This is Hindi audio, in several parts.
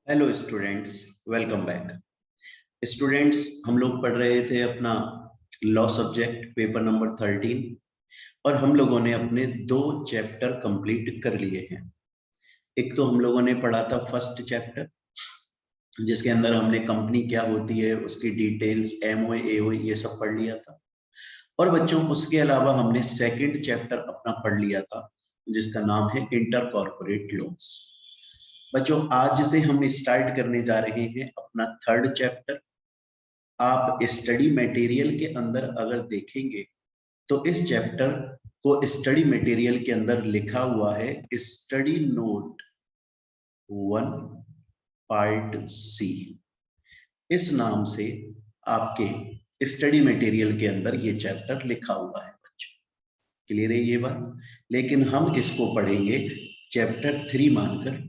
Hello students, welcome back. Students, हम लोग पढ़ रहे थे अपना लॉ सब्जेक्ट पेपर नंबर 13 और हम लोगों ने अपने 2 चैप्टर कंप्लीट कर लिए हैं। एक तो हम लोगों ने पढ़ा था फर्स्ट चैप्टर, जिसके अंदर हमने कंपनी क्या होती है, उसकी डिटेल्स, एमओए, एओए ये सब पढ़ लिया था। और बच्चों, उसके अलावा हमने सेकंड चैप्टर अपना पढ़ लिया था, जिसका नाम है इंटर कॉर्पोरेट लॉस। बच्चों, आज से हम स्टार्ट करने जा रहे हैं अपना थर्ड चैप्टर। आप स्टडी मटेरियल के अंदर अगर देखेंगे तो इस चैप्टर को स्टडी मटेरियल के अंदर लिखा हुआ है स्टडी नोट 1 पार्ट सी। इस नाम से आपके स्टडी मटेरियल के अंदर ये चैप्टर लिखा हुआ है बच्चों। क्लियर है ये बात? लेकिन हम इसको पढ़ेंगे चैप्टर 3 मानकर,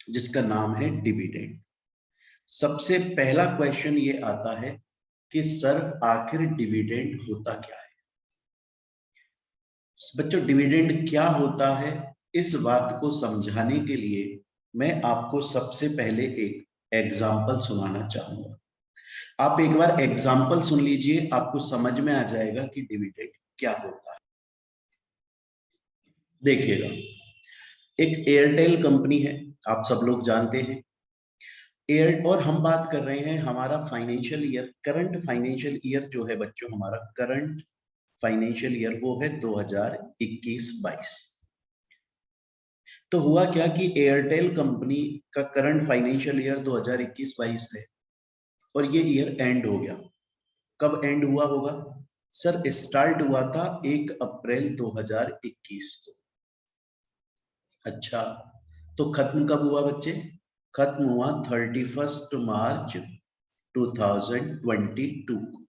जिसका नाम है डिविडेंड। सबसे पहला क्वेश्चन ये आता है कि सर आखिर डिविडेंड होता क्या है? बच्चों, डिविडेंड क्या होता है, इस बात को समझाने के लिए मैं आपको सबसे पहले एक एग्जाम्पल सुनाना चाहूंगा। आप एक बार एग्जाम्पल सुन लीजिए, आपको समझ में आ जाएगा कि डिविडेंड क्या होता है। देखिएगा, एक एयरटेल कंपनी है, आप सब लोग जानते हैं। और हम बात कर रहे हैं हमारा financial year, current financial year जो है बच्चों, हमारा करंट फाइनेंशियल ईयर वो है 2021-22। तो हुआ क्या कि एयरटेल कंपनी का करंट फाइनेंशियल ईयर 2021-22 है और ये ईयर एंड हो गया। कब एंड हुआ होगा सर? स्टार्ट हुआ था 1 अप्रैल 2021 को। अच्छा, तो खत्म कब हुआ बच्चे? खत्म हुआ 31 मार्च 2022 को।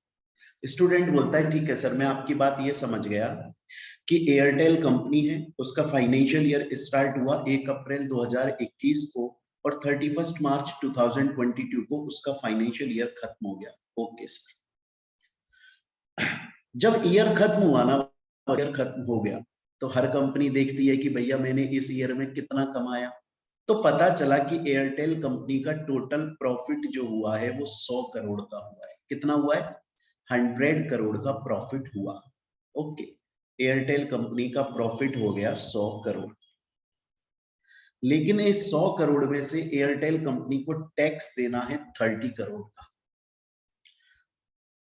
स्टूडेंट बोलता है ठीक है सर, मैं आपकी बात ये समझ गया कि एयरटेल कंपनी है, उसका फाइनेंशियल ईयर स्टार्ट हुआ 1 अप्रैल 2021 को और 31 मार्च 2022 को उसका फाइनेंशियल ईयर खत्म हो गया। Okay sir. जब ईयर खत्म हुआ ना, ईयर खत्म हो गया, तो हर कंपनी देखती है कि भैया मैंने इस ईयर में कितना कमाया। तो पता चला कि एयरटेल कंपनी का टोटल प्रॉफिट जो हुआ है वो 100 करोड़ का हुआ है। कितना हुआ है? 100 करोड़ का प्रॉफिट हुआ। ओके, एयरटेल कंपनी का प्रॉफिट हो गया 100 करोड़। लेकिन इस 100 करोड़ में से एयरटेल कंपनी को टैक्स देना है 30 करोड़ का।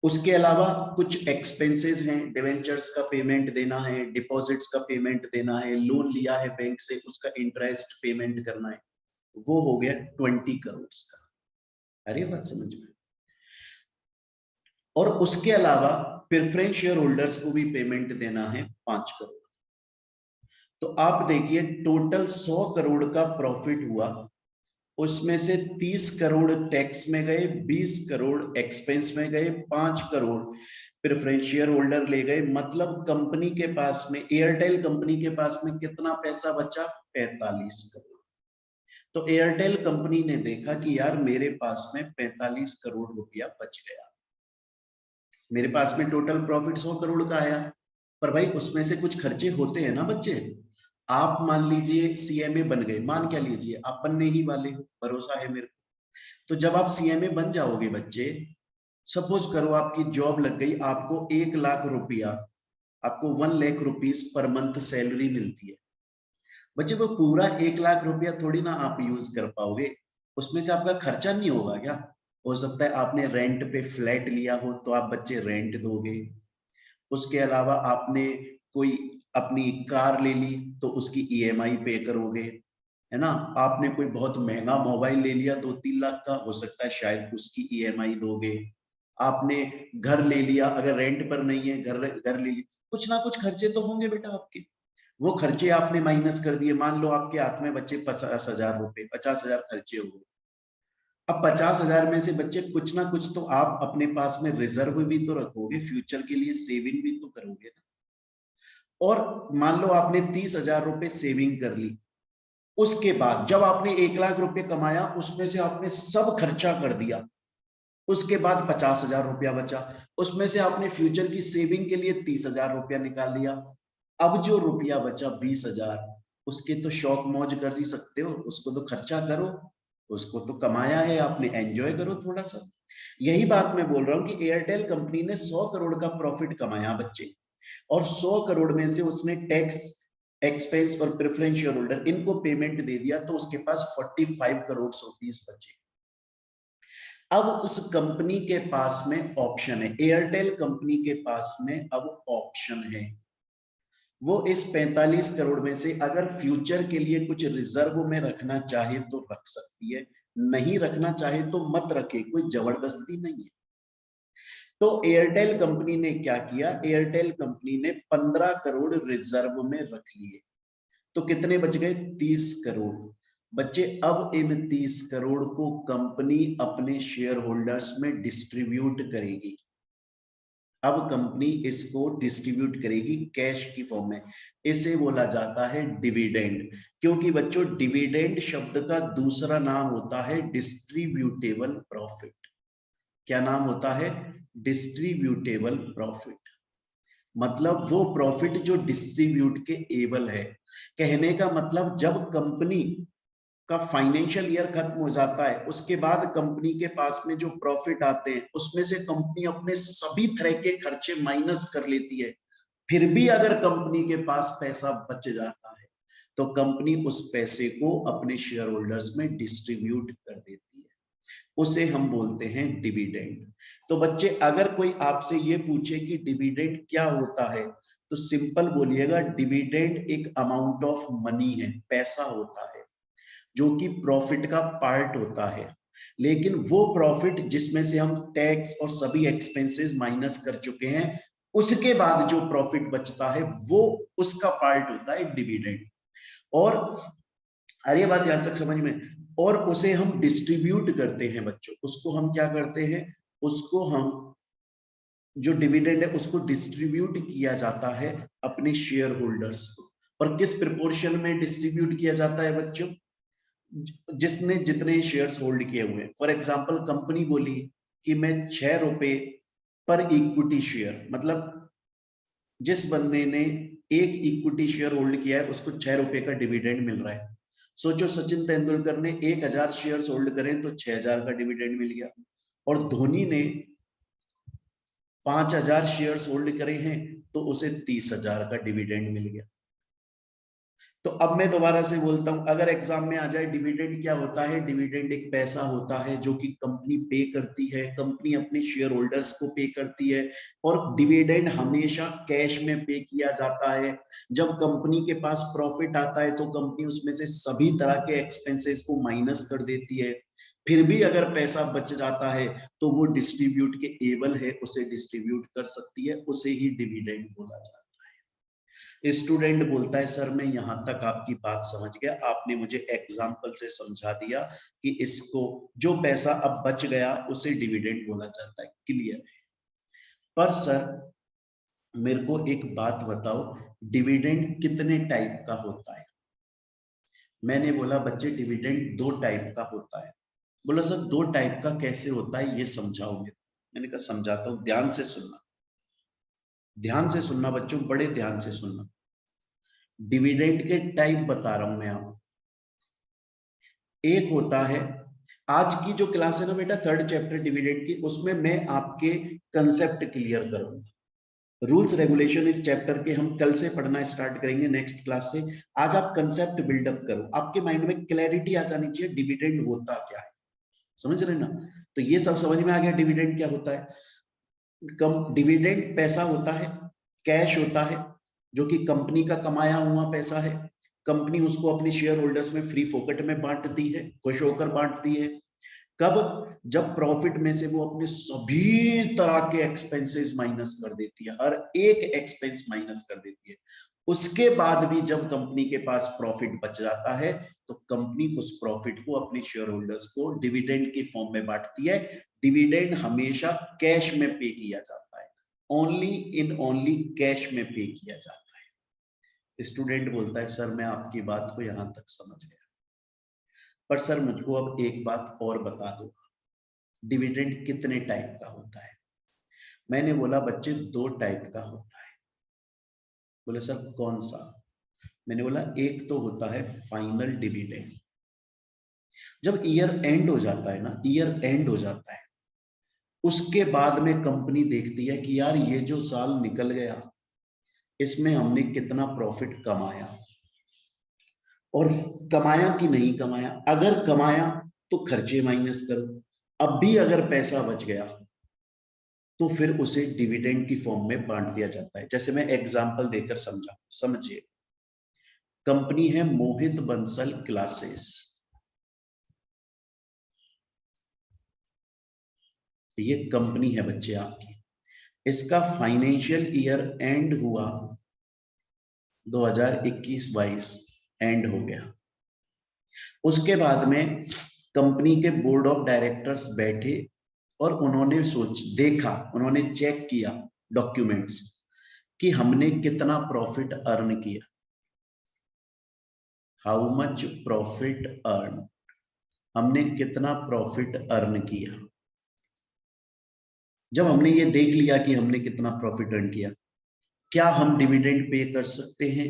उसके अलावा कुछ एक्सपेंसेस हैं, डिवेंचर्स का पेमेंट देना है, डिपॉजिट्स का पेमेंट देना है, लोन लिया है बैंक से उसका इंटरेस्ट पेमेंट करना है, वो हो गया 20 करोड़ का। अरे बात समझ में? और उसके अलावा प्रेफरेंस शेयर होल्डर्स को भी पेमेंट देना है 5 करोड़। तो आप देखिए, टोटल 100 करोड़ का प्रॉफिट हुआ, उसमें से 30 करोड़ टैक्स में गए, 20 करोड़ एक्सपेंस में गए, 5 करोड़ प्रेफरेंस शेयर होल्डर ले गए। मतलब कंपनी के पास में, एयरटेल कंपनी के पास में कितना पैसा बचा? 45 करोड़। तो एयरटेल कंपनी ने देखा कि यार मेरे पास में 45 करोड़ रुपया बच गया। मेरे पास में टोटल प्रॉफिट 100 करोड़ का आया, पर भाई उसमें से कुछ खर्चे होते हैं ना बच्चे। आप मान लीजिए सीएमए बन गए, मान क्या लीजिए आप बनने ही वाले हो, भरोसा है मेरे को। तो जब आप सीएमए बन जाओगे बच्चे, सपोज करो आपकी जॉब लग गई, आपको 1 लाख रुपया, आपको 1 lakh rupees per month salary मिलती है। बच्चे, वो पूरा 1 लाख रुपया थोड़ी ना आप यूज कर पाओगे, उसमें से आपका खर्चा नहीं होगा क्या? हो सकता है आपने रेंट पे फ्लैट लिया हो तो आप बच्चे रेंट दोगे। उसके अलावा आपने कोई अपनी कार ले ली तो उसकी ईएमआई पे करोगे, है ना? आपने कोई बहुत महंगा मोबाइल ले लिया 2-3 लाख का, हो सकता है शायद उसकी ईएमआई दोगे। आपने घर ले लिया, अगर रेंट पर नहीं है, घर घर ले लिया, कुछ ना कुछ खर्चे तो होंगे बेटा आपके। वो खर्चे आपने माइनस कर दिए। मान लो आपके हाथ में बच्चे 50,000 रुपए, 50,000 खर्चे हो गए। अब 50,000 में से बच्चे कुछ ना कुछ तो आप अपने पास में रिजर्व भी तो रखोगे, फ्यूचर के लिए सेविंग भी तो करोगे ना। और मान लो आपने 30,000 रुपए सेविंग कर ली, उसके बाद जब आपने 1 लाख रुपए कमाया, उसमें से आपने सब खर्चा कर दिया, उसके बाद 50,000 रुपया बचा, उसमें से आपने फ्यूचर की सेविंग के लिए 30,000 रुपया निकाल लिया। अब जो रुपया बचा 20,000, उसके तो शौक मौज कर ही सकते हो, उसको तो खर्चा करो। उसको तो कमाया है आपने, एंजॉय करो थोड़ा सा। यही बात मैं बोल रहा हूं कि एयरटेल कंपनी ने 100 करोड़ का प्रॉफिट कमाया बच्चे, और 100 करोड़ में से उसने टैक्स, एक्सपेंस और प्रेफरेंस शेयर होल्डर इनको पेमेंट दे दिया, तो उसके पास 45 करोड़ रुपीस बचे। अब उस कंपनी के पास में ऑप्शन है, एयरटेल कंपनी के पास में अब ऑप्शन है, वो इस 45 करोड़ में से अगर फ्यूचर के लिए कुछ रिजर्व में रखना चाहे तो रख सकती है, नहीं रखना चाहे तो मत रखे, कोई जबरदस्ती नहीं है। तो एयरटेल कंपनी ने क्या किया, एयरटेल कंपनी ने 15 करोड़ रिजर्व में रख लिए, तो कितने बच गए, 30 करोड़ बच्चे। अब इन 30 करोड़ को कंपनी अपने शेयर होल्डर्स में डिस्ट्रीब्यूट करेगी। अब कंपनी इसको डिस्ट्रीब्यूट करेगी कैश की फॉर्म में, इसे बोला जाता है डिविडेंड। क्योंकि बच्चों डिविडेंड शब्द का दूसरा नाम होता है डिस्ट्रीब्यूटेबल प्रॉफिट। क्या नाम होता है, डिस्ट्रीब्यूटेबल प्रॉफिट। मतलब वो प्रॉफिट जो डिस्ट्रीब्यूट के एबल है। कहने का मतलब जब कंपनी का फाइनेंशियल ईयर खत्म हो जाता है, उसके बाद कंपनी के पास में जो प्रॉफिट आते हैं उसमें से कंपनी अपने सभी तरह के खर्चे माइनस कर लेती है। फिर भी अगर कंपनी के पास पैसा बच जाता है तो कंपनी उस पैसे को अपने शेयर होल्डर्स में डिस्ट्रीब्यूट कर देती है, उसे हम बोलते हैं डिविडेंड। तो बच्चे अगर कोई आपसे ये पूछे कि डिविडेंड क्या होता है, तो सिंपल बोलिएगा डिविडेंड एक अमाउंट ऑफ मनी है, पैसा होता है जो कि प्रॉफिट का पार्ट होता है। लेकिन वो प्रॉफिट जिसमें से हम टैक्स और सभी एक्सपेंसेस माइनस कर चुके हैं, उसके बाद जो प्रॉफिट बचता है वो उसका पार्ट होता है डिविडेंड। और अरे बात यहां तक समझ में, और उसे हम डिस्ट्रीब्यूट करते हैं बच्चों, उसको हम क्या करते हैं, उसको हम जो डिविडेंड है उसको डिस्ट्रीब्यूट किया जाता है अपने शेयर होल्डर्स को। और किस प्रोपोर्शन में डिस्ट्रीब्यूट किया जाता है बच्चों, जिसने जितने शेयर्स होल्ड किए हुए हैं। फॉर एग्जांपल कंपनी बोली कि मैं 6 रुपए पर इक्विटी शेयर, मतलब जिस बंदे ने एक इक्विटी शेयर होल्ड किया है उसको 6 रुपए का डिविडेंड मिल रहा है। सोचो सचिन तेंदुलकर ने 1000 शेयर्स होल्ड करें तो 6000 का डिविडेंड मिल गया, और धोनी ने 5000 शेयर्स होल्ड करे हैं तो उसे 30,000 का डिविडेंड मिल गया। तो अब मैं दोबारा से बोलता हूं, अगर एग्जाम में आ जाए डिविडेंड क्या होता है, डिविडेंड एक पैसा होता है जो कि कंपनी पे करती है, कंपनी अपने शेयर होल्डर्स को पे करती है, और डिविडेंड हमेशा कैश में पे किया जाता है। जब कंपनी के पास प्रॉफिट आता है तो कंपनी उसमें से सभी तरह के एक्सपेंसेस को माइनस कर देती है। फिर भी अगर पैसा बच जाता है तो वो डिस्ट्रीब्यूट के एबल है, उसे डिस्ट्रीब्यूट कर सकती है, उसे ही डिविडेंड बोला जाता है। स्टूडेंट बोलता है सर मैं यहां तक आपकी बात समझ गया, आपने मुझे एग्जाम्पल से समझा दिया कि इसको जो पैसा अब बच गया उसे डिविडेंड बोला जाता है, क्लियर है। पर सर मेरे को एक बात बताओ, डिविडेंड कितने टाइप का होता है। मैंने बोला बच्चे डिविडेंड 2 टाइप का होता है। बोला सर 2 टाइप का कैसे होता है ये समझाओगे। मैंने कहा समझाता हूं, ध्यान से सुनना, ध्यान से सुनना बच्चों, बड़े ध्यान से सुनना। डिविडेंड के टाइप बता रहा हूं मैं आपको। एक होता है, आज की जो क्लास है ना बेटा 3rd चैप्टर डिविडेंड की, उसमें मैं आपके कंसेप्ट क्लियर करूंगा। रूल्स रेगुलेशन इस चैप्टर के हम कल से पढ़ना स्टार्ट करेंगे, नेक्स्ट क्लास से। आज आप कंसेप्ट बिल्डअप करो, आपके माइंड में क्लैरिटी आ जानी चाहिए डिविडेंड होता क्या है, समझ रहे ना। तो ये सब समझ में आ गया डिविडेंड क्या होता है। कम डिविडेंड पैसा होता है, कैश होता है, जो कि कंपनी का कमाया हुआ पैसा है। कंपनी उसको अपने शेयर होल्डर्स में फ्री फोकट में बांटती है, खुश होकर बांटती है। कब, जब प्रॉफिट में से वो अपने सभी तरह के एक्सपेंसेस माइनस कर देती है, हर एक एक्सपेंस माइनस कर देती है। उसके बाद भी जब कंपनी के पास प्रॉफिट बच जाता है तो कंपनी उस प्रॉफिट को अपने शेयर होल्डर्स को डिविडेंड के फॉर्म में बांटती है। डिविडेंड हमेशा कैश में पे किया जाता है, ओनली कैश में पे किया जाता है। स्टूडेंट बोलता है सर मैं आपकी बात को यहां तक समझ गया, पर सर मुझको अब एक बात और बता दो, डिविडेंड कितने टाइप का होता है। मैंने बोला बच्चे 2 टाइप का होता है। बोले सर कौन सा। मैंने बोला एक तो होता है फाइनल डिविडेंड, जब ईयर एंड हो जाता है ना, ईयर एंड हो जाता है, उसके बाद में कंपनी देखती है कि यार ये जो साल निकल गया इसमें हमने कितना प्रॉफिट कमाया और कमाया कि नहीं कमाया। अगर कमाया तो खर्चे माइनस करो, अब भी अगर पैसा बच गया तो फिर उसे डिविडेंड की फॉर्म में बांट दिया जाता है। जैसे मैं एग्जांपल देकर समझिए, कंपनी है मोहित बंसल क्लासेस, ये कंपनी है बच्चे आपकी, इसका फाइनेंशियल ईयर एंड हुआ 2021-22 एंड हो गया। उसके बाद में कंपनी के बोर्ड ऑफ डायरेक्टर्स बैठे और उन्होंने देखा, उन्होंने चेक किया डॉक्यूमेंट्स कि हमने कितना प्रॉफिट अर्न किया, हाउ मच प्रॉफिट अर्न, हमने कितना प्रॉफिट अर्न किया। जब हमने ये देख लिया कि हमने कितना प्रॉफिट अर्न किया, क्या हम डिविडेंड पे कर सकते हैं?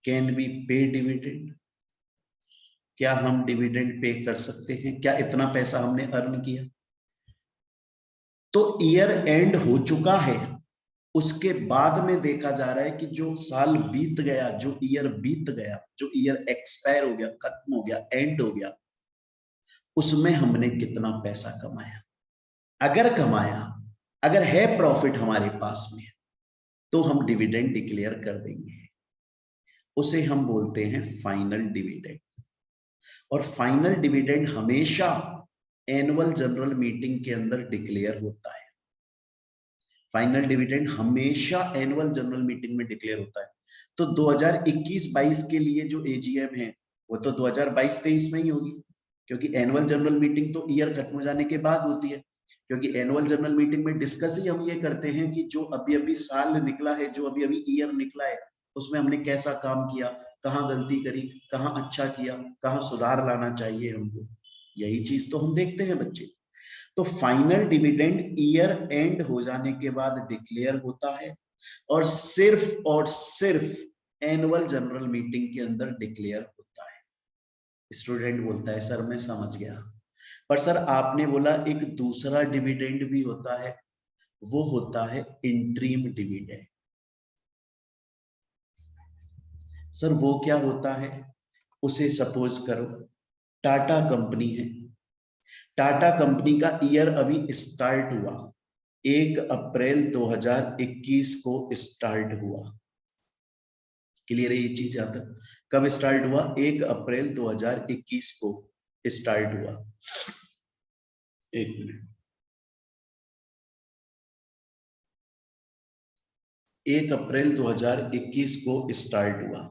कैन बी पे डिविडेंड? क्या हम डिविडेंड पे कर सकते हैं? क्या इतना पैसा हमने अर्न किया? तो ईयर एंड हो चुका है, उसके बाद में देखा जा रहा है कि जो साल बीत गया, जो ईयर बीत गया, जो ईयर एक्सपायर हो गया, खत्म हो गया, एंड हो गया, उसमें हमने कितना पैसा कमाया। अगर कमाया, अगर है प्रॉफिट हमारे पास में, तो हम डिविडेंड डिक्लेयर कर देंगे, उसे हम बोलते हैं फाइनल डिविडेंड। और फाइनल डिविडेंड हमेशा एनुअल जनरल मीटिंग के अंदर डिक्लेयर होता है। फाइनल डिविडेंड हमेशा एनुअल जनरल मीटिंग में डिक्लेयर होता है। तो 2021-22 के लिए जो एजीएम है वो तो 2022-23 में ही होगी, क्योंकि एनुअल जनरल मीटिंग तो ईयर खत्म हो जाने के बाद होती है। क्योंकि एनुअल जनरल मीटिंग में डिस्कस ही हम ये करते हैं कि जो अभी अभी साल निकला है, जो अभी अभी ईयर निकला है, उसमें हमने कैसा काम किया, कहाँ गलती करी, कहाँ अच्छा किया, कहाँ सुधार लाना चाहिए हमको, यही चीज तो हम देखते हैं बच्चे। तो फाइनल डिविडेंड ईयर एंड हो जाने के बाद डिक्लेयर होता है और सिर्फ एनुअल जनरल मीटिंग के अंदर डिक्लेयर होता है। स्टूडेंट बोलता है सर मैं समझ गया, पर सर आपने बोला एक दूसरा डिविडेंड भी होता है, वो होता है इंटरिम डिविडेंड। सर वो क्या होता है? उसे सपोज करो टाटा कंपनी है, टाटा कंपनी का ईयर अभी स्टार्ट हुआ, 1 अप्रैल 2021 को स्टार्ट हुआ। क्लियर है ये चीज? यहां तक कब स्टार्ट हुआ? 1 अप्रैल 2021 को स्टार्ट हुआ। एक मिनट, 1 अप्रैल 2021 को स्टार्ट हुआ।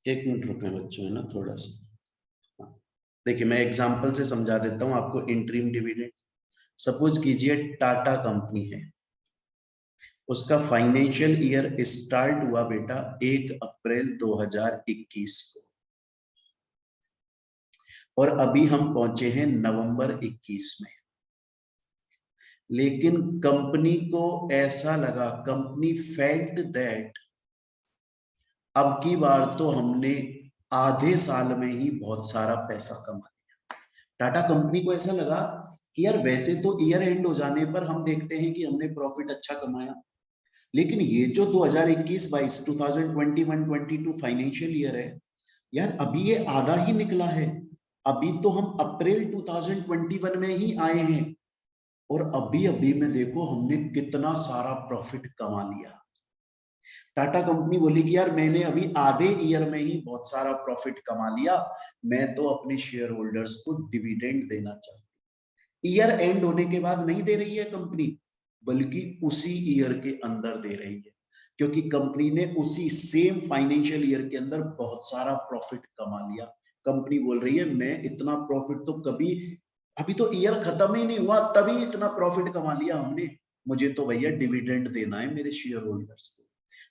एक मिनट रुके बच्चों, है ना थोड़ा सा। देखिए मैं एग्जांपल से समझा देता हूं आपको इंटरिम डिविडेंड। सपोज कीजिए टाटा कंपनी है, उसका फाइनेंशियल ईयर स्टार्ट हुआ बेटा 1 अप्रैल 2021 को, और अभी हम पहुंचे हैं नवंबर 21 में। लेकिन कंपनी को ऐसा लगा, कंपनी फेल्ट दैट अब की बार तो हमने आधे साल में ही बहुत सारा पैसा कमा लिया। टाटा कंपनी को ऐसा लगा कि यार वैसे तो ईयर एंड हो जाने पर हम देखते हैं कि हमने प्रॉफिट अच्छा कमाया, लेकिन ये जो 2021-22 2021-22 फाइनेंशियल ईयर है यार, अभी ये आधा ही निकला है, अभी तो हम अप्रैल 2021 में ही आए हैं और अभी अभी में देखो हमने कितना सारा प्रॉफिट कमा लिया। टाटा कंपनी बोली कि यार मैंने अभी आधे ईयर में ही बहुत सारा प्रॉफिट कमा लिया, मैं तो अपने शेयर होल्डर्स को डिविडेंड देना चाहती। ईयर एंड होने के बाद नहीं दे रही है कंपनी, बल्कि उसी ईयर के अंदर दे रही है, क्योंकि कंपनी ने उसी सेम फाइनेंशियल ईयर के अंदर बहुत सारा प्रॉफिट कमा लिया। कंपनी बोल रही है मैं इतना प्रॉफिट तो कभी, अभी तो ईयर खत्म ही नहीं हुआ तभी इतना प्रॉफिट कमा लिया हमने, मुझे तो भैया डिविडेंड देना है मेरे शेयर होल्डर्स को।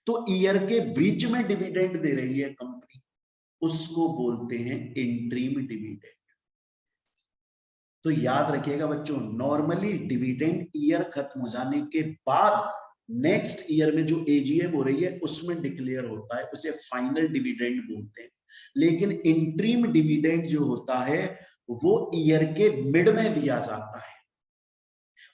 तो ईयर के बीच में डिविडेंड दे रही है कंपनी, उसको बोलते हैं इंटरिम डिविडेंड। तो याद रखिएगा बच्चों, नॉर्मली डिविडेंड ईयर खत्म हो जाने के बाद नेक्स्ट ईयर में जो एजीएम हो रही है उसमें डिक्लेयर होता है, उसे फाइनल डिविडेंड बोलते हैं। लेकिन इंटरिम डिविडेंड जो होता है वो ईयर के मिड में दिया जाता है।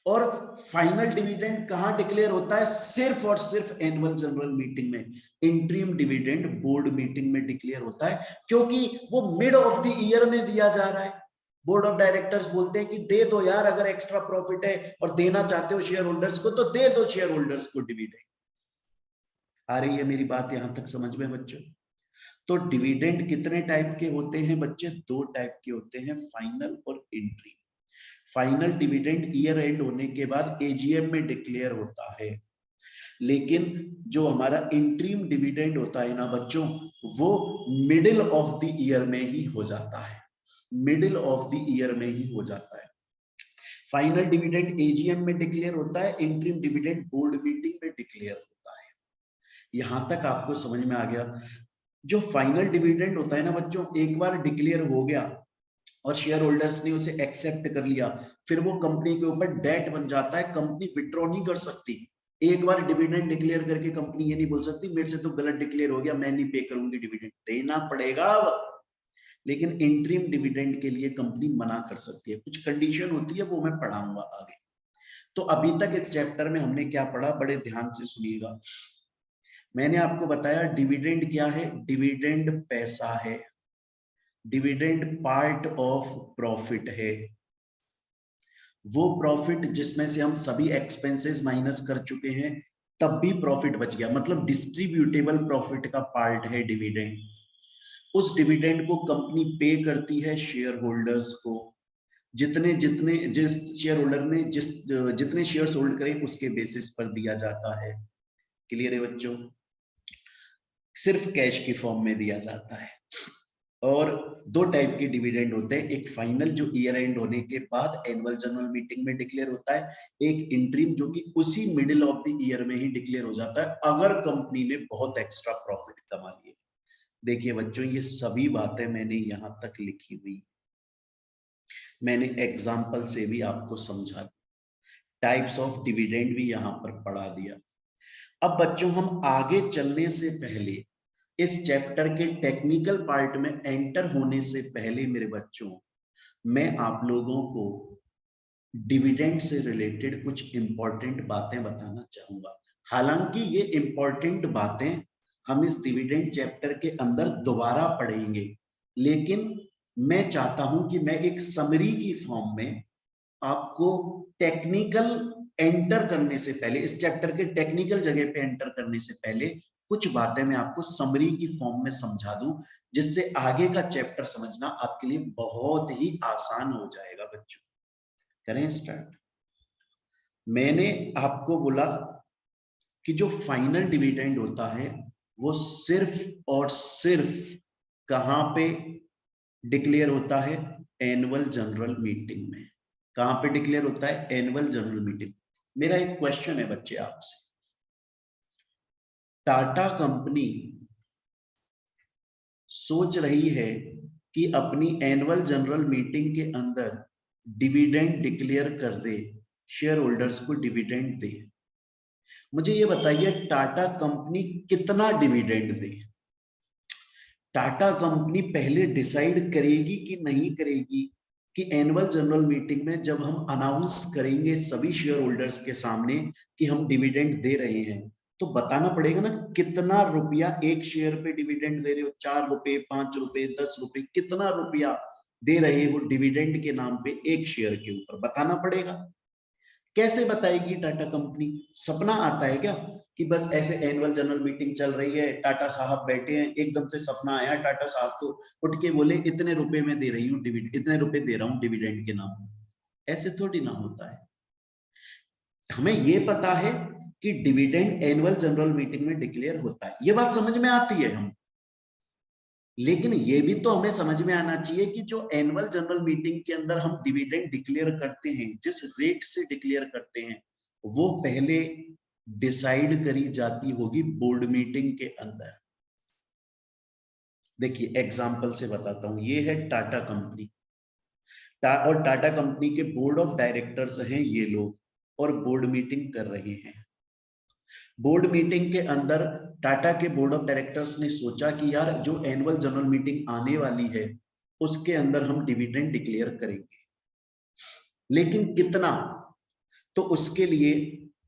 और फाइनल डिविडेंड कहां डिक्लेयर होता है? सिर्फ और सिर्फ एनुअल जनरल मीटिंग में। इंटरिम डिविडेंड बोर्ड मीटिंग में डिक्लेयर होता है, क्योंकि वो मिड ऑफ द ईयर में दिया जा रहा है। बोर्ड ऑफ डायरेक्टर्स बोलते हैं कि दे दो यार, अगर एक्स्ट्रा प्रॉफिट है और देना चाहते हो शेयर होल्डर्स को तो दे दो शेयर होल्डर्स को डिविडेंड। आ रही है मेरी बात यहां तक समझ में बच्चों? तो डिविडेंड कितने टाइप के होते हैं बच्चे? दो टाइप के होते हैं, फाइनल और interim. Final dividend year and होने के बाद एजीएम में डिक्लेयर होता है, लेकिन जो हमारा इंटरिम डिविडेंड होता है ना बच्चों, वो मिडिल ऑफ द ईयर में ही हो जाता है, मिडिल ऑफ द ईयर में ही हो जाता है। फाइनल डिविडेंड एजीएम में डिक्लेयर होता है, इंटरिम डिविडेंड बोर्ड मीटिंग में डिक्लेयर होता है। यहां तक आपको समझ में आ गया? जो फाइनल डिविडेंड होता है ना बच्चों, एक बार डिक्लेयर हो गया और शेयर होल्डर्स ने उसे एक्सेप्ट कर लिया, फिर वो कंपनी के ऊपर डेट बन जाता है, कंपनी विड्रॉ नहीं कर सकती। एक बार डिविडेंड डिक्लेयर करके कंपनी ये नहीं बोल सकती मेरे से तो गलत डिक्लेयर हो गया, मैं नहीं पे करूंगी डिविडेंड, देना पड़ेगा। लेकिन इंटरिम डिविडेंड के लिए कंपनी मना कर सकती है, कुछ कंडीशन होती है, वो मैं पढ़ाऊंगा आगे। तो अभी तक इस चैप्टर में हमने क्या पढ़ा, बड़े ध्यान से सुनिएगा। मैंने आपको बताया डिविडेंड क्या है, डिविडेंड पैसा है, डिविडेंड पार्ट ऑफ प्रॉफिट है, वो प्रॉफिट जिसमें से हम सभी एक्सपेंसेस माइनस कर चुके हैं तब भी प्रॉफिट बच गया, मतलब डिस्ट्रीब्यूटेबल प्रॉफिट का पार्ट है डिविडेंड। उस डिविडेंड को कंपनी पे करती है शेयर होल्डर्स को, जितने जितने जिस शेयर होल्डर ने जितने शेयर्स होल्ड करें उसके बेसिस पर दिया जाता है। क्लियर है बच्चों? सिर्फ कैश की फॉर्म में दिया जाता है। और दो टाइप के डिविडेंड होते हैं, एक फाइनल जो ईयर एंड होने के बाद एनुअल जनरल मीटिंग में डिक्लेयर होता है, एक इंटरिम जो कि उसी मिडिल ऑफ द ईयर में ही डिक्लेयर हो जाता है अगर कंपनी ने बहुत एक्स्ट्रा प्रॉफिट कमा लिए। देखिए बच्चों, ये सभी बातें मैंने यहां तक लिखी हुई, मैंने एग्जाम्पल से भी आपको समझा, टाइप्स ऑफ डिविडेंड भी यहां पर पढ़ा दिया। अब बच्चों हम आगे चलने से पहले, इस चैप्टर के टेक्निकल पार्ट में एंटर होने से पहले मेरे बच्चों, मैं आप लोगों को डिविडेंड से रिलेटेड कुछ इंपॉर्टेंट बातें बताना चाहूंगा। हालांकि ये इंपॉर्टेंट बातें हम इस डिविडेंड चैप्टर के अंदर दोबारा पढ़ेंगे, लेकिन मैं चाहता हूं कि मैं एक समरी की फॉर्म में आपको टेक्निकल एंटर करने से पहले, इस चैप्टर के टेक्निकल जगह पे एंटर करने से पहले कुछ बातें मैं आपको समरी की फॉर्म में समझा दूं, जिससे आगे का चैप्टर समझना आपके लिए बहुत ही आसान हो जाएगा बच्चों। करें स्टार्ट। मैंने आपको बोला कि जो फाइनल डिविडेंड होता है वो सिर्फ और सिर्फ कहां पे डिक्लेयर होता है? एनुअल जनरल मीटिंग में। कहां पे डिक्लेयर होता है? Annual general meeting. मेरा एक क्वेश्चन है बच्चे आपसे, टाटा कंपनी सोच रही है कि अपनी एनुअल जनरल मीटिंग के अंदर डिविडेंड डिक्लेयर कर दे, शेयर होल्डर्स को डिविडेंड दे। मुझे ये बताइए टाटा कंपनी कितना डिविडेंड दे? टाटा कंपनी पहले डिसाइड करेगी कि नहीं करेगी कि एनुअल जनरल मीटिंग में जब हम अनाउंस करेंगे सभी शेयर होल्डर्स के सामने कि हम डिविडेंड दे रहे हैं, तो बताना पड़ेगा ना कितना रुपया एक शेयर पे डिविडेंड दे रहे हो, 4 रुपए, 5 रुपए, 10 रुपए, कितना रुपया दे रहे हो डिविडेंड के नाम पे एक शेयर के ऊपर, बताना पड़ेगा। कैसे बताएगी टाटा कंपनी? सपना आता है क्या कि बस ऐसे एनुअल जनरल मीटिंग चल रही है, टाटा साहब बैठे हैं, एकदम से सपना आया टाटा साहब को, उठ के बोले इतने रुपए में दे रही हूँ डिविडेंड, इतने रुपए दे रहा हूँ डिविडेंड के नाम पे? ऐसे थोड़ी ना होता है। हमें ये पता है कि डिविडेंड एनुअल जनरल मीटिंग में डिक्लेयर होता है, ये बात समझ में आती है हम, लेकिन ये भी तो हमें समझ में आना चाहिए कि जो एनुअल जनरल मीटिंग के अंदर हम डिविडेंड डिक्लेयर करते हैं, जिस रेट से डिक्लेयर करते हैं, वो पहले डिसाइड करी जाती होगी बोर्ड मीटिंग के अंदर। देखिए एग्जांपल से बताता हूं, ये है टाटा कंपनी, और टाटा कंपनी के बोर्ड ऑफ डायरेक्टर्स हैं ये लोग, और बोर्ड मीटिंग कर रहे हैं। बोर्ड मीटिंग के अंदर टाटा के बोर्ड ऑफ डायरेक्टर्स ने सोचा कि यार जो एनुअल जनरल मीटिंग आने वाली है उसके अंदर हम डिविडेंड डिक्लेयर करेंगे, लेकिन कितना? तो उसके लिए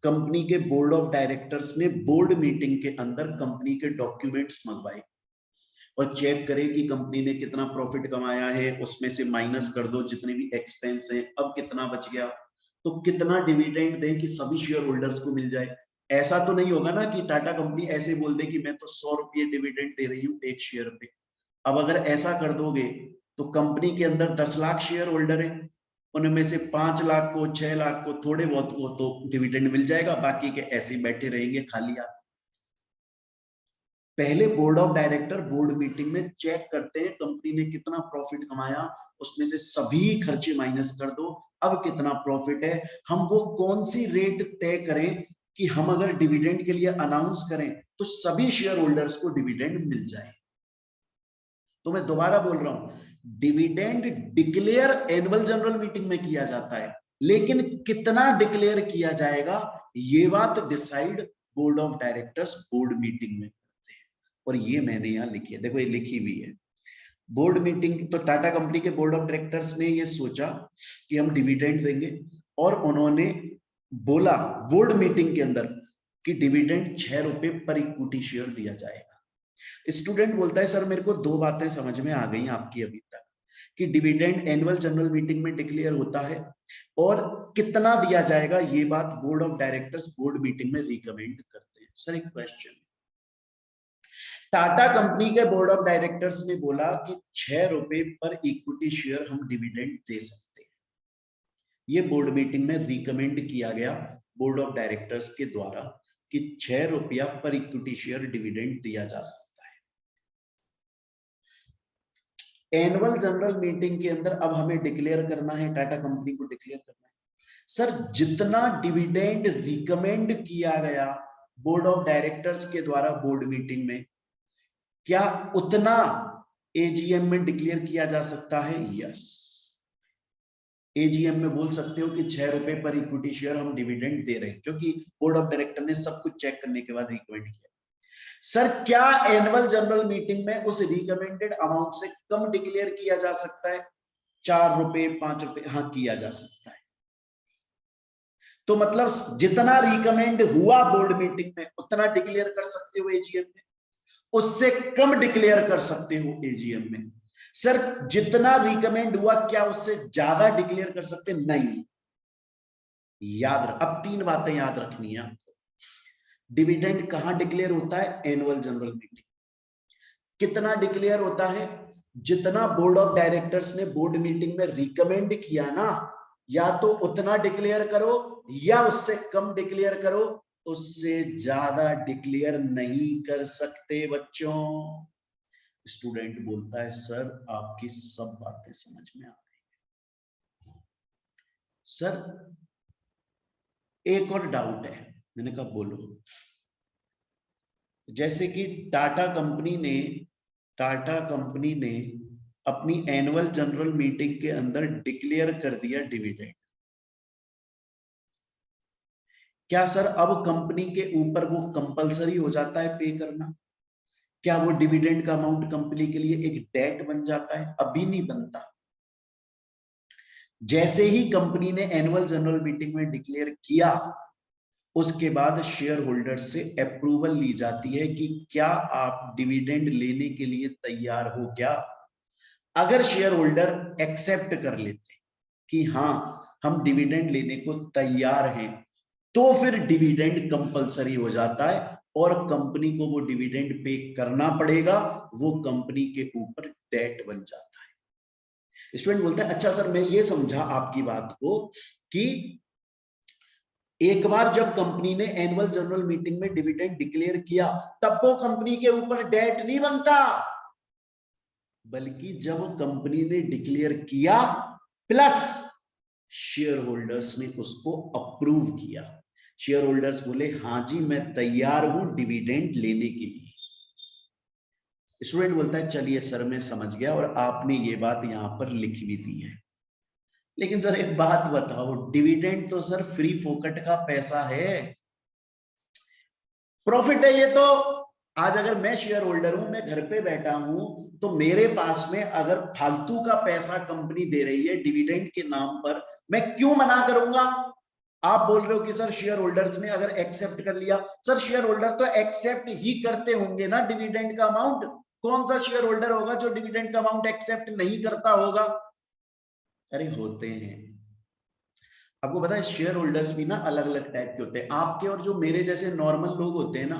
कंपनी के बोर्ड ऑफ डायरेक्टर्स ने बोर्ड मीटिंग के अंदर कंपनी के डॉक्यूमेंट्स मंगवाए और चेक करें कि कंपनी ने कितना प्रॉफिट कमाया है, उसमें से माइनस कर दो जितने भी एक्सपेंस हैं, अब कितना बच गया, तो कितना डिविडेंड दें कि सभी शेयर होल्डर्स को मिल जाए। ऐसा तो नहीं होगा ना कि टाटा कंपनी ऐसे बोल दे कि मैं तो 100 रुपये डिविडेंड दे रही हूँ एक शेयर पे। अब अगर ऐसा कर दोगे तो कंपनी के अंदर 10 लाख शेयर होल्डर है, उनमें से 5 लाख को 6 लाख को थोड़े बहुत को तो डिविडेंड मिल जाएगा, बाकी के ऐसे बैठे रहेंगे खाली हाथ। पहले board of director board meeting में चेक करते हैं कंपनी ने कितना प्रॉफिट कमाया, उसमें से सभी खर्चे माइनस कर दो, अब कितना प्रॉफिट है, हम वो कौन सी रेट तय करें कि हम अगर डिविडेंड के लिए अनाउंस करें तो सभी शेयर होल्डर्स को डिविडेंड मिल जाए। तो मैं दोबारा बोल रहा हूं, dividend declare annual general meeting में किया जाता है, लेकिन कितना डिक्लेयर किया जाएगा ये बात decide board of directors board meeting में करते हैं। और ये मैंने यहां लिखी है, देखो ये लिखी हुई है बोर्ड मीटिंग। तो टाटा कंपनी के बोर्ड ऑफ डायरेक्टर्स ने ये सोचा कि हम डिविडेंड देंगे और उन्होंने बोला बोर्ड मीटिंग के अंदर कि डिविडेंड 6 रुपए पर इक्विटी शेयर दिया जाएगा। स्टूडेंट बोलता है सर मेरे को दो बातें समझ में आ गई आपकी अभी तक कि डिविडेंड एनुअल जनरल मीटिंग में डिक्लेयर होता है और कितना दिया जाएगा ये बात board of directors board meeting में रिकमेंड करते हैं। सर एक क्वेश्चन, टाटा कंपनी के बोर्ड ऑफ डायरेक्टर्स ने बोला कि 6 रुपए पर इक्विटी शेयर हम डिविडेंड दे सकते हैं, ये बोर्ड मीटिंग में रिकमेंड किया गया बोर्ड ऑफ डायरेक्टर्स के द्वारा कि 6 रुपया पर इक्विटी शेयर डिविडेंड दिया जा सकता है। एनुअल जनरल मीटिंग के अंदर अब हमें डिक्लेयर करना है, टाटा कंपनी को डिक्लेयर करना है सर जितना डिविडेंड रिकमेंड किया गया बोर्ड ऑफ डायरेक्टर्स के द्वारा बोर्ड मीटिंग में, क्या उतना एजीएम में डिक्लेयर किया जा सकता है? यस, एजीएम में बोल सकते हो कि 6 रुपए पर इक्विटी शेयर हम डिविडेंड दे रहे हैं, क्योंकि बोर्ड ऑफ डायरेक्टर ने सब कुछ चेक करने के बाद रिकमेंड किया। सर क्या एनुअल जनरल मीटिंग में उस रिकमेंडेड अमाउंट से कम डिक्लेयर किया जा सकता है? 4 रुपए 5 रुपए? हाँ किया जा सकता है। तो मतलब जितना रिकमेंड हुआ बोर्ड मीटिंग में उतना डिक्लेयर कर सकते हो एजीएम में, उससे कम डिक्लेयर कर सकते हो एजीएम में। सर जितना रिकमेंड हुआ क्या उससे ज्यादा डिक्लेयर कर सकते? नहीं। याद रख, अब 3 बातें याद रखनी है आपको। डिविडेंड कहां डिक्लेयर होता है? Annual general meeting. कितना डिक्लेयर होता है? जितना बोर्ड ऑफ डायरेक्टर्स ने बोर्ड मीटिंग में रिकमेंड किया ना, या तो उतना डिक्लेयर करो या उससे कम डिक्लेयर करो, उससे ज्यादा डिक्लेयर नहीं कर सकते बच्चों। स्टूडेंट बोलता है सर आपकी सब बातें समझ में आ गई सर, एक और डाउट है। मैंने कहा बोलो। जैसे कि टाटा कंपनी ने अपनी एनुअल जनरल मीटिंग के अंदर डिक्लेयर कर दिया डिविडेंड, क्या सर अब कंपनी के ऊपर वो कंपलसरी हो जाता है पे करना? क्या वो डिविडेंड का अमाउंट कंपनी के लिए एक डेट बन जाता है? अभी नहीं बनता। जैसे ही कंपनी ने एनुअल जनरल मीटिंग में डिक्लेयर किया, उसके बाद शेयर होल्डर से अप्रूवल ली जाती है कि क्या आप डिविडेंड लेने के लिए तैयार हो क्या? अगर शेयर होल्डर एक्सेप्ट कर लेते कि हाँ हम डिविडेंड लेने को तैयार हैं, तो फिर डिविडेंड कंपलसरी हो जाता है और कंपनी को वो डिविडेंड पे करना पड़ेगा, वो कंपनी के ऊपर डेट बन जाता है। स्टूडेंट बोलते हैं अच्छा सर मैं ये समझा आपकी बात को कि एक बार जब कंपनी ने एनुअल जनरल मीटिंग में डिविडेंड डिक्लेयर किया तब वो कंपनी के ऊपर डेट नहीं बनता, बल्कि जब कंपनी ने डिक्लेयर किया प्लस शेयर होल्डर्स ने उसको अप्रूव किया, शेयर होल्डर्स बोले हाँ जी मैं तैयार हूं डिविडेंड लेने के लिए। स्टूडेंट बोलता है चलिए सर मैं समझ गया और आपने ये बात यहां पर लिख भी दी है, लेकिन सर एक बात बताओ, डिविडेंड तो सर फ्री फोकट का पैसा है, प्रॉफिट है ये। तो आज अगर मैं शेयर होल्डर हूं, मैं घर पे बैठा हूं, तो मेरे पास में अगर फालतू का पैसा कंपनी दे रही है डिविडेंड के नाम पर, मैं क्यों मना करूंगा? आप बोल रहे हो कि सर शेयर होल्डर्स ने अगर एक्सेप्ट कर लिया, सर शेयर होल्डर तो एक्सेप्ट ही करते होंगे ना डिविडेंड का अमाउंट। कौन सा शेयर होल्डर होगा जो डिविडेंड का अमाउंट एक्सेप्ट नहीं करता होगा? अरे होते हैं। आपको पता है शेयर होल्डर्स भी ना अलग अलग टाइप के होते हैं। आपके और जो मेरे जैसे नॉर्मल लोग होते हैं ना,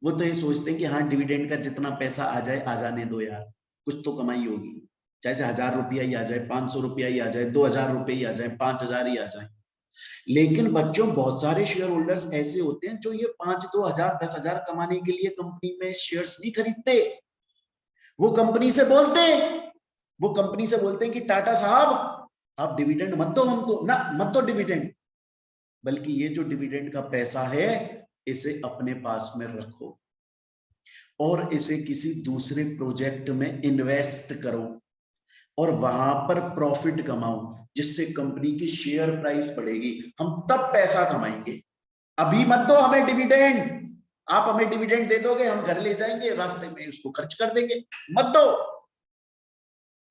वो तो ये सोचते हैं कि हाँ डिविडेंड का जितना पैसा आ जाए आ जाने दो यार, कुछ तो कमाई होगी, चाहे से 1000 रुपया ही आ जाए, 500 रुपया ही आ जाए, 2000 रुपये ही आ जाए, 5000 ही आ जाए। लेकिन बच्चों बहुत सारे शेयर होल्डर्स ऐसे होते हैं जो ये 5, 2000, 10,000 कमाने के लिए कंपनी में शेयर्स नहीं खरीदते। वो कंपनी से बोलते हैं, वो कंपनी से बोलते हैं कि टाटा साहब आप डिविडेंड मत दो हमको ना, मत दो डिविडेंड, बल्कि ये जो डिविडेंड का पैसा है इसे अपने पास में रखो और इसे किसी दूसरे प्रोजेक्ट में इन्वेस्ट करो और वहां पर प्रॉफिट कमाओ, जिससे कंपनी की शेयर प्राइस बढ़ेगी, हम तब पैसा कमाएंगे। अभी मत दो हमें डिविडेंड, आप हमें डिविडेंड दे दोगे, हम घर ले जाएंगे, रास्ते में उसको खर्च कर देंगे, मत दो।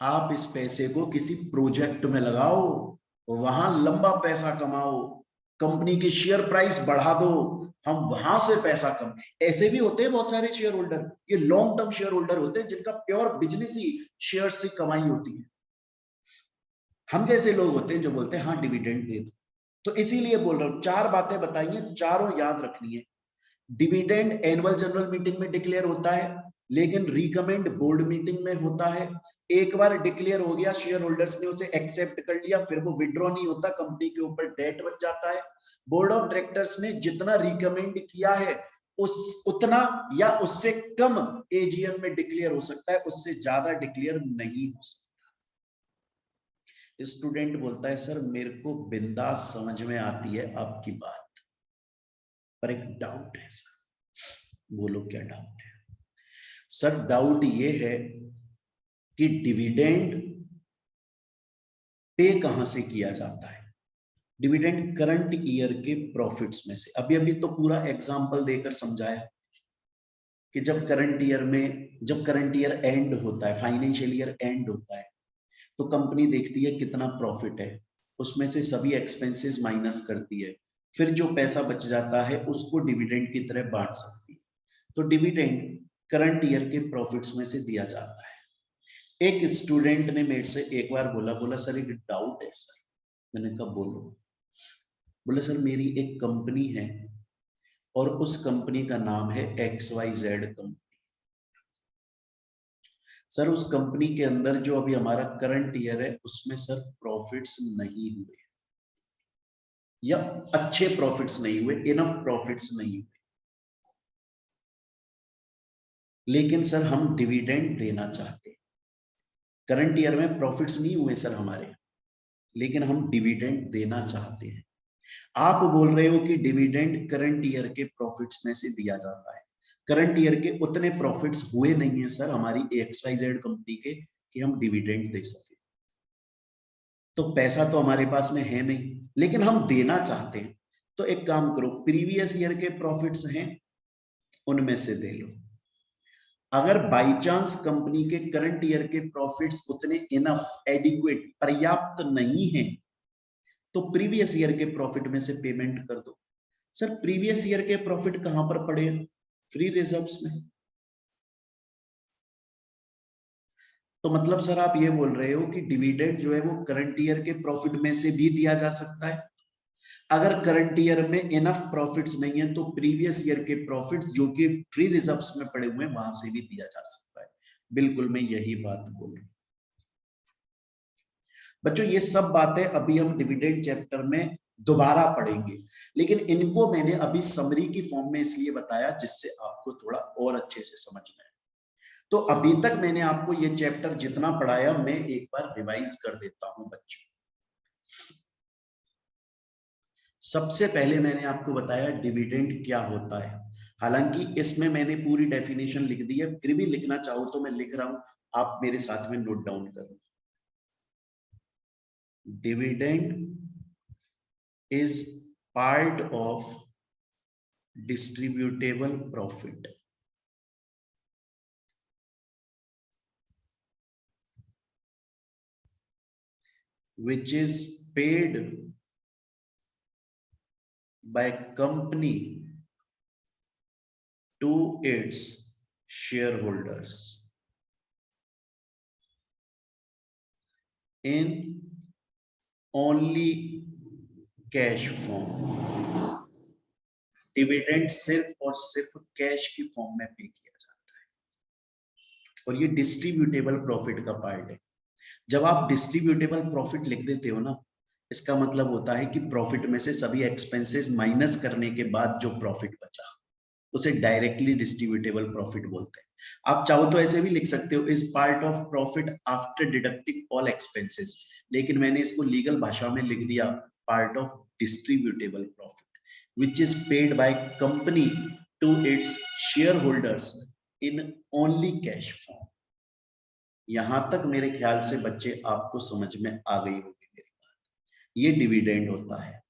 आप इस पैसे को किसी प्रोजेक्ट में लगाओ, वहां लंबा पैसा कमाओ, कंपनी की शेयर प्राइस बढ़ा दो, हम वहां से पैसा कम। ऐसे भी होते हैं बहुत सारे शेयर होल्डर, ये लॉन्ग टर्म शेयर होल्डर होते हैं जिनका प्योर बिजनेस ही शेयर से कमाई होती है। हम जैसे लोग होते हैं जो बोलते हैं हाँ डिविडेंड दे दो। तो इसीलिए बोल रहा हूं, 4 बातें बताइए, चारों याद रखनी है। डिविडेंड एनुअल जनरल मीटिंग में डिक्लेयर होता है, लेकिन रिकमेंड बोर्ड मीटिंग में होता है। एक बार डिक्लेयर हो गया, शेयर होल्डर्स ने उसे एक्सेप्ट कर लिया, फिर वो विड्रॉ नहीं होता, कंपनी के ऊपर डेट बच जाता है। बोर्ड ऑफ डायरेक्टर्स ने जितना रिकमेंड किया है उस उतना या उससे कम एजीएम में डिक्लेयर हो सकता है, उससे ज्यादा डिक्लेयर नहीं हो सकता। स्टूडेंट बोलता है सर मेरे को बिंदास समझ में आती है आपकी बात, पर एक डाउट है सर। बोलो क्या डाउट है? सर डाउट ये है कि डिविडेंड पे कहां से किया जाता है? डिविडेंड करंट ईयर के प्रॉफिट्स में से। अभी अभी तो पूरा एग्जांपल देकर समझाया कि जब करंट ईयर एंड होता है, फाइनेंशियल ईयर एंड होता है, तो कंपनी देखती है कितना प्रॉफिट है, उसमें से सभी एक्सपेंसेस माइनस करती है, फिर जो पैसा बच जाता है उसको डिविडेंड की तरह बांट सकती है। तो डिविडेंड करंट ईयर के प्रॉफिट्स में से दिया जाता है। एक स्टूडेंट ने मेरे से एक बार बोला सर एक डाउट है सर। मैंने कहा बोलो। बोले सर मेरी एक कंपनी है और उस कंपनी का नाम है XYZ कंपनी। सर उस कंपनी के अंदर जो अभी हमारा करंट ईयर है उसमें सर प्रॉफिट्स नहीं हुए, या अच्छे प्रॉफिट्स नहीं हुए, इनफ प्रॉफिट्स नहीं हुए, लेकिन सर हम डिविडेंड देना चाहते हैं। करंट ईयर में प्रॉफिट्स नहीं हुए सर हमारे, लेकिन हम डिविडेंड देना चाहते हैं। आप बोल रहे हो कि डिविडेंड करंट ईयर के प्रॉफिट्स में से दिया जाता है, करंट ईयर के उतने प्रॉफिट्स हुए नहीं है सर हमारी XYZ कंपनी के कि हम डिविडेंड दे सके। तो पैसा तो हमारे पास में है नहीं, लेकिन हम देना चाहते हैं। तो एक काम करो, प्रीवियस ईयर के प्रॉफिट्स हैं उनमें से दे लो। अगर बाई चांस कंपनी के करंट ईयर के प्रॉफिट्स उतने इनफ एडिक्वेट पर्याप्त नहीं है, तो प्रीवियस ईयर के प्रॉफिट में से पेमेंट कर दो। सर प्रीवियस ईयर के प्रॉफिट कहां पर पड़े? फ्री रिजर्व्स में। तो मतलब सर आप ये बोल रहे हो कि डिविडेंड जो है वो करंट ईयर के प्रॉफिट में से भी दिया जा सकता है। अगर करंट ईयर में इनफ प्रॉफिट्स नहीं है तो प्रीवियस ईयर के प्रॉफिट्स जो कि फ्री रिजर्व्स में पड़े हुए हैं वहां से भी दिया जा सकता है। बिल्कुल मैं यही बात बोल रहा हूं। बच्चों ये सब बातें अभी हम डिविडेंड चैप्टर में दोबारा पढ़ेंगे, लेकिन इनको मैंने अभी समरी की फॉर्म में इसलिए बताया जिससे आपको थोड़ा और अच्छे से समझ में आए। तो अभी तक मैंने आपको ये चैप्टर जितना पढ़ाया मैं एक बार रिवाइज कर देता हूं बच्चों। सबसे पहले मैंने आपको बताया डिविडेंड क्या होता है, हालांकि इसमें मैंने पूरी डेफिनेशन लिख दी है, फिर भी लिखना चाहो तो मैं लिख रहा हूं, आप मेरे साथ में नोट डाउन करो। Dividend is part of distributable profit, which is paid by company to its shareholders in only cash form। Dividend सिर्फ और सिर्फ कैश की फॉर्म में पे किया जाता है और ये डिस्ट्रीब्यूटेबल प्रॉफिट का पार्ट है। जब आप डिस्ट्रीब्यूटेबल प्रॉफिट लिख देते हो ना, इसका मतलब होता है कि प्रॉफिट में से सभी एक्सपेंसेस माइनस करने के बाद जो प्रॉफिट बचा उसे डायरेक्टली डिस्ट्रीब्यूटेबल प्रॉफिट बोलते हैं। आप चाहो तो ऐसे भी लिख सकते हो, is part of profit after deducting all expenses, लेकिन मैंने इसको लीगल भाषा में लिख दिया part of distributable profit which is paid by company to its shareholders in only cash form। यहां तक मेरे ख्याल से बच्चे आपको समझ में आ गई होगी मेरी बात। ये डिविडेंड होता है।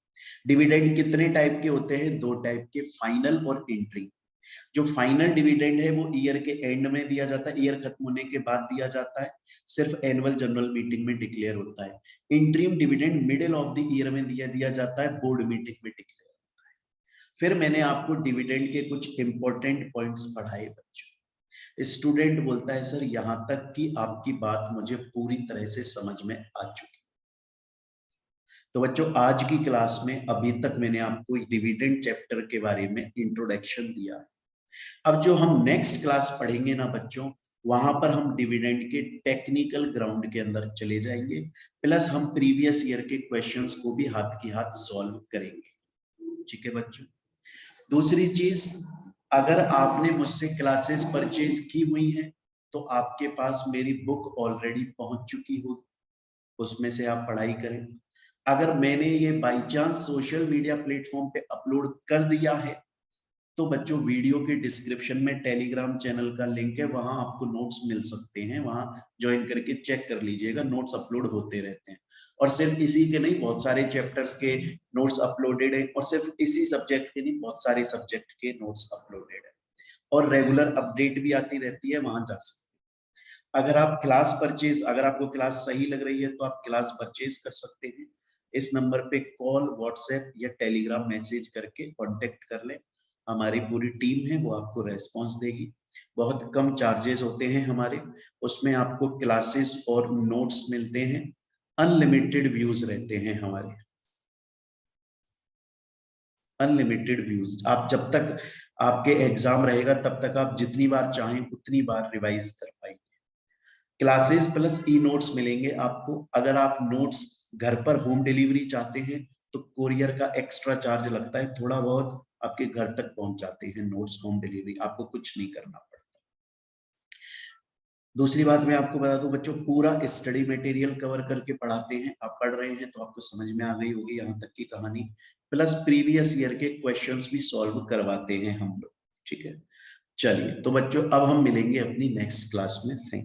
डिविडेंड कितने टाइप के होते हैं? दो टाइप के, फाइनल और इंट्रीम। जो फाइनल डिविडेंड है वो ईयर के एंड में दिया जाता है, ईयर खत्म होने के बाद दिया जाता है, सिर्फ एनुअल जनरल मीटिंग में डिक्लेयर होता है। Interim dividend middle of the year में दिया जाता है, बोर्ड मीटिंग में डिक्लेयर। फिर मैंने आपको डिविडेंड के कुछ इंपॉर्टेंट पॉइंट्स पढ़ाए बच्चों। स्टूडेंट बोलता है सर यहां तक कि आपकी बात मुझे पूरी तरह से समझ में आ चुकी। तो बच्चों आज की क्लास में अभी तक मैंने आपको डिविडेंड चैप्टर के बारे में इंट्रोडक्शन दिया है। अब जो हम नेक्स्ट क्लास पढ़ेंगे ना बच्चों, वहां पर हम डिविडेंड के टेक्निकल ग्राउंड के अंदर चले जाएंगे, प्लस हम प्रीवियस ईयर के क्वेश्चंस को भी हाथ की हाथ सॉल्व करेंगे। ठीक है बच्चों। दूसरी चीज, अगर आपने मुझसे क्लासेस परचेज की हुई हैं तो आपके पास मेरी बुक ऑलरेडी पहुंच चुकी होगी, उसमें से आप पढ़ाई करें। अगर मैंने ये by chance social media platform पे अपलोड कर दिया है तो बच्चों वीडियो के डिस्क्रिप्शन में टेलीग्राम चैनल का लिंक है, वहां आपको नोट्स मिल सकते हैं, वहां ज्वाइन करके चेक कर लीजिएगा, नोट्स अपलोड होते रहते हैं। और सिर्फ इसी के नहीं, बहुत सारे चैप्टर्स के नोट्स अपलोडेड है, और सिर्फ इसी सब्जेक्ट के नहीं, बहुत सारे सब्जेक्ट के नोट्स अपलोडेड है, और रेगुलर अपडेट भी आती रहती है, वहां जा सकते हैं। अगर आप क्लास परचेज, अगर आपको क्लास सही लग रही है तो आप क्लास परचेज कर सकते हैं। इस नंबर पे कॉल, व्हाट्सएप या टेलीग्राम मैसेज करके कांटेक्ट कर लें, हमारी पूरी टीम है वो आपको रेस्पॉन्स देगी। बहुत कम चार्जेस होते हैं हमारे, उसमें आपको क्लासेस और नोट्स मिलते हैं, अनलिमिटेड व्यूज रहते हैं हमारे, अनलिमिटेड व्यूज। आप जब तक आपके एग्जाम रहेगा तब तक आप जितनी बार चाहें उतनी बार रिवाइज कर पाएंगे। क्लासेस प्लस ई नोट्स मिलेंगे आपको। अगर आप नोट्स घर पर होम डिलीवरी चाहते हैं तो कोरियर का एक्स्ट्रा चार्ज लगता है, थोड़ा बहुत आपके घर तक पहुंच जाते हैं नोट्स होम डिलीवरी, आपको कुछ नहीं करना पड़ता। दूसरी बात मैं आपको बता दूं बच्चों, पूरा स्टडी मटेरियल कवर करके पढ़ाते हैं, आप पढ़ रहे हैं तो आपको समझ में आ गई होगी यहाँ तक की कहानी, प्लस प्रीवियस ईयर के क्वेश्चंस भी सॉल्व करवाते हैं हम लोग। ठीक है, चलिए तो बच्चों अब हम मिलेंगे अपनी नेक्स्ट क्लास में। थैंक